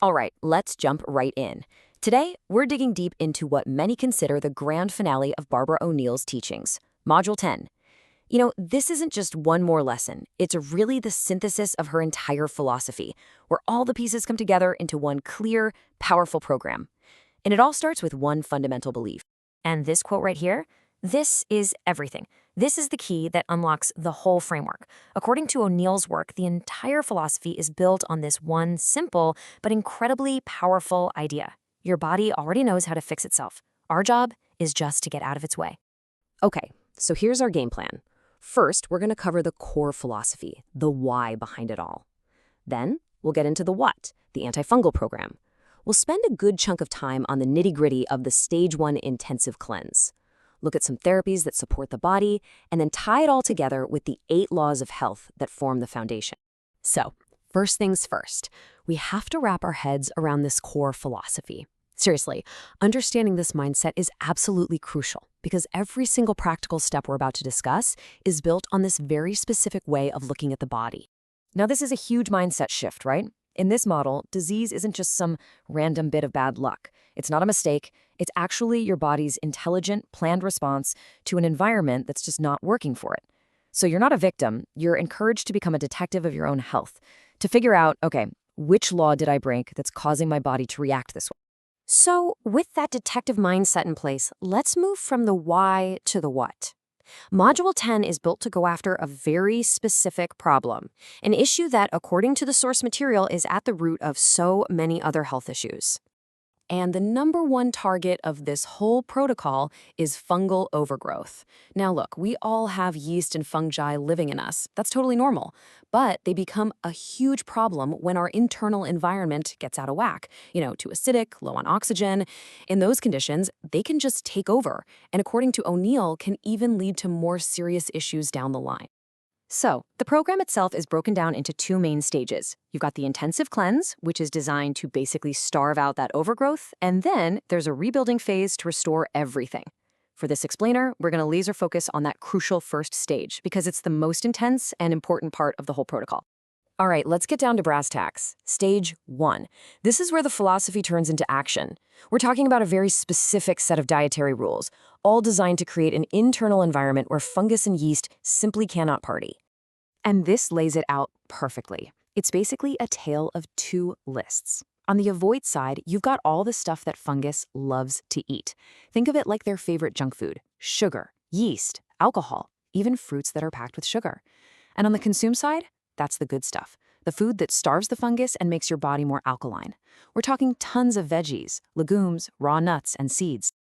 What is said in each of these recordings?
All right, let's jump right in. Today, we're digging deep into what many consider the grand finale of Barbara O'Neill's teachings, Module 10. This isn't just one more lesson. It's really the synthesis of her entire philosophy, where all the pieces come together into one clear, powerful program. And it all starts with one fundamental belief. And this quote right here, this is everything. This is the key that unlocks the whole framework. According to O'Neill's work, the entire philosophy is built on this one simple but incredibly powerful idea. Your body already knows how to fix itself. Our job is just to get out of its way. Okay, so here's our game plan. First, we're going to cover the core philosophy, the why behind it all. Then, we'll get into the what, the anti-fungal program. We'll spend a good chunk of time on the nitty-gritty of the Stage 1 intensive cleanse. Look at some therapies that support the body, and then tie it all together with the 8 laws of health that form the foundation. So, first things first, we have to wrap our heads around this core philosophy. Seriously, understanding this mindset is absolutely crucial because every single practical step we're about to discuss is built on this very specific way of looking at the body. Now, this is a huge mindset shift, right? In this model, disease isn't just some random bit of bad luck. It's not a mistake. It's actually your body's intelligent, planned response to an environment that's just not working for it. So you're not a victim. You're encouraged to become a detective of your own health, to figure out, okay, which law did I break that's causing my body to react this way? So, with that detective mindset in place, let's move from the why to the what. Module 10 is built to go after a very specific problem, an issue that, according to the source material, is at the root of so many other health issues. And the number one target of this whole protocol is fungal overgrowth. Now look, we all have yeast and fungi living in us. That's totally normal. But they become a huge problem when our internal environment gets out of whack, too acidic, low on oxygen. In those conditions, they can just take over, and according to O'Neill, can even lead to more serious issues down the line. So, the program itself is broken down into 2 main stages. You've got the intensive cleanse, which is designed to basically starve out that overgrowth, and then there's a rebuilding phase to restore everything. For this explainer, we're going to laser focus on that crucial first stage because it's the most intense and important part of the whole protocol. All right, let's get down to brass tacks. Stage 1. This is where the philosophy turns into action. We're talking about a very specific set of dietary rules, all designed to create an internal environment where fungus and yeast simply cannot party. And this lays it out perfectly. It's basically a tale of 2 lists. On the avoid side, you've got all the stuff that fungus loves to eat. Think of it like their favorite junk food: sugar, yeast, alcohol, even fruits that are packed with sugar. And on the consume side, that's the good stuff, the food that starves the fungus and makes your body more alkaline. We're talking tons of veggies, legumes, raw nuts, and seeds.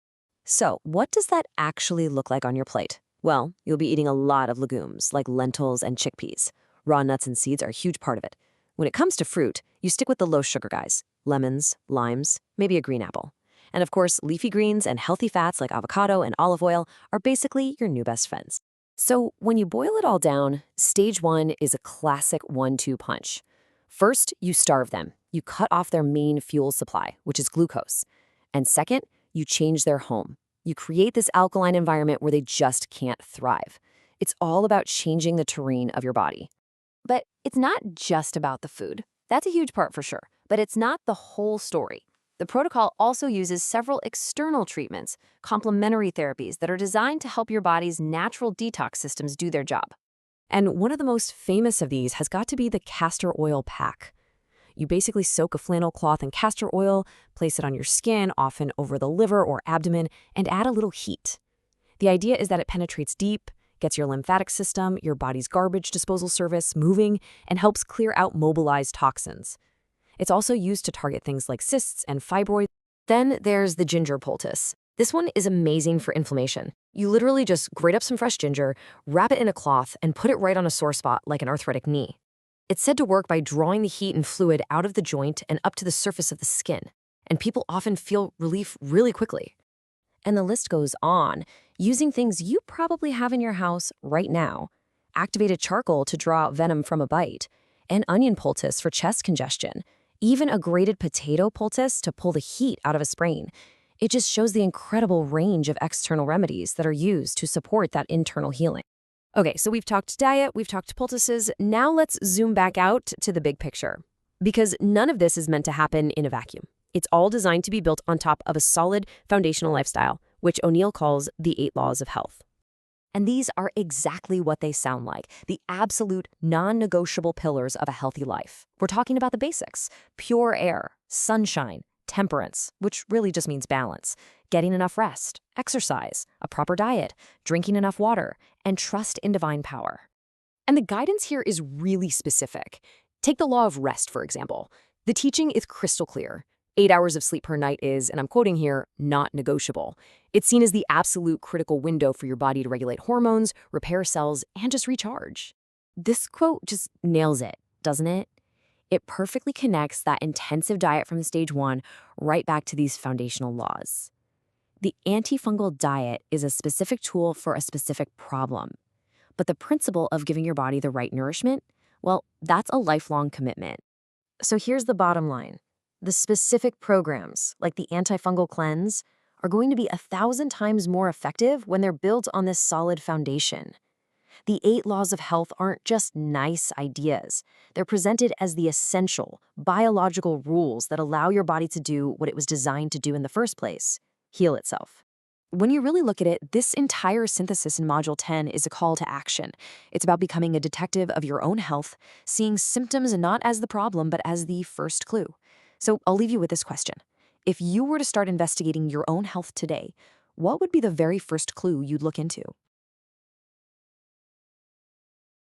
So, what does that actually look like on your plate? Well, you'll be eating a lot of legumes, like lentils and chickpeas. Raw nuts and seeds are a huge part of it. When it comes to fruit, you stick with the low-sugar guys: lemons, limes, maybe a green apple. And of course, leafy greens and healthy fats like avocado and olive oil are basically your new best friends. So when you boil it all down, stage 1 is a classic 1-2 punch. First, you starve them. You cut off their main fuel supply, which is glucose. And second, you change their home. You create this alkaline environment where they just can't thrive. It's all about changing the terrain of your body. But it's not just about the food. That's a huge part for sure, but it's not the whole story. The protocol also uses several external treatments, complementary therapies that are designed to help your body's natural detox systems do their job. And one of the most famous of these has got to be the castor oil pack. You basically soak a flannel cloth in castor oil, place it on your skin, often over the liver or abdomen, and add a little heat. The idea is that it penetrates deep, gets your lymphatic system, your body's garbage disposal service moving, and helps clear out mobilized toxins. It's also used to target things like cysts and fibroids. Then there's the ginger poultice. This one is amazing for inflammation. You literally just grate up some fresh ginger, wrap it in a cloth, and put it right on a sore spot like an arthritic knee. It's said to work by drawing the heat and fluid out of the joint and up to the surface of the skin, and people often feel relief really quickly. And the list goes on, using things you probably have in your house right now: activated charcoal to draw out venom from a bite, an onion poultice for chest congestion, even a grated potato poultice to pull the heat out of a sprain. It just shows the incredible range of external remedies that are used to support that internal healing. Okay, so we've talked diet, we've talked poultices. Now let's zoom back out to the big picture. Because none of this is meant to happen in a vacuum. It's all designed to be built on top of a solid foundational lifestyle, which O'Neill calls the 8 laws of health. And these are exactly what they sound like, the absolute non-negotiable pillars of a healthy life. We're talking about the basics: pure air, sunshine, temperance, which really just means balance, getting enough rest, exercise, a proper diet, drinking enough water, and trust in divine power. And the guidance here is really specific. Take the law of rest, for example. The teaching is crystal clear. 8 hours of sleep per night is, and I'm quoting here, not negotiable. It's seen as the absolute critical window for your body to regulate hormones, repair cells, and just recharge. This quote just nails it, doesn't it? It perfectly connects that intensive diet from stage 1 right back to these foundational laws. The antifungal diet is a specific tool for a specific problem. But the principle of giving your body the right nourishment, well, that's a lifelong commitment. So here's the bottom line. The specific programs, like the antifungal cleanse, are going to be 1,000 times more effective when they're built on this solid foundation. The 8 laws of health aren't just nice ideas. They're presented as the essential, biological rules that allow your body to do what it was designed to do in the first place: heal itself. When you really look at it, this entire synthesis in Module 10 is a call to action. It's about becoming a detective of your own health, seeing symptoms not as the problem, but as the first clue. So I'll leave you with this question. If you were to start investigating your own health today, what would be the very first clue you'd look into?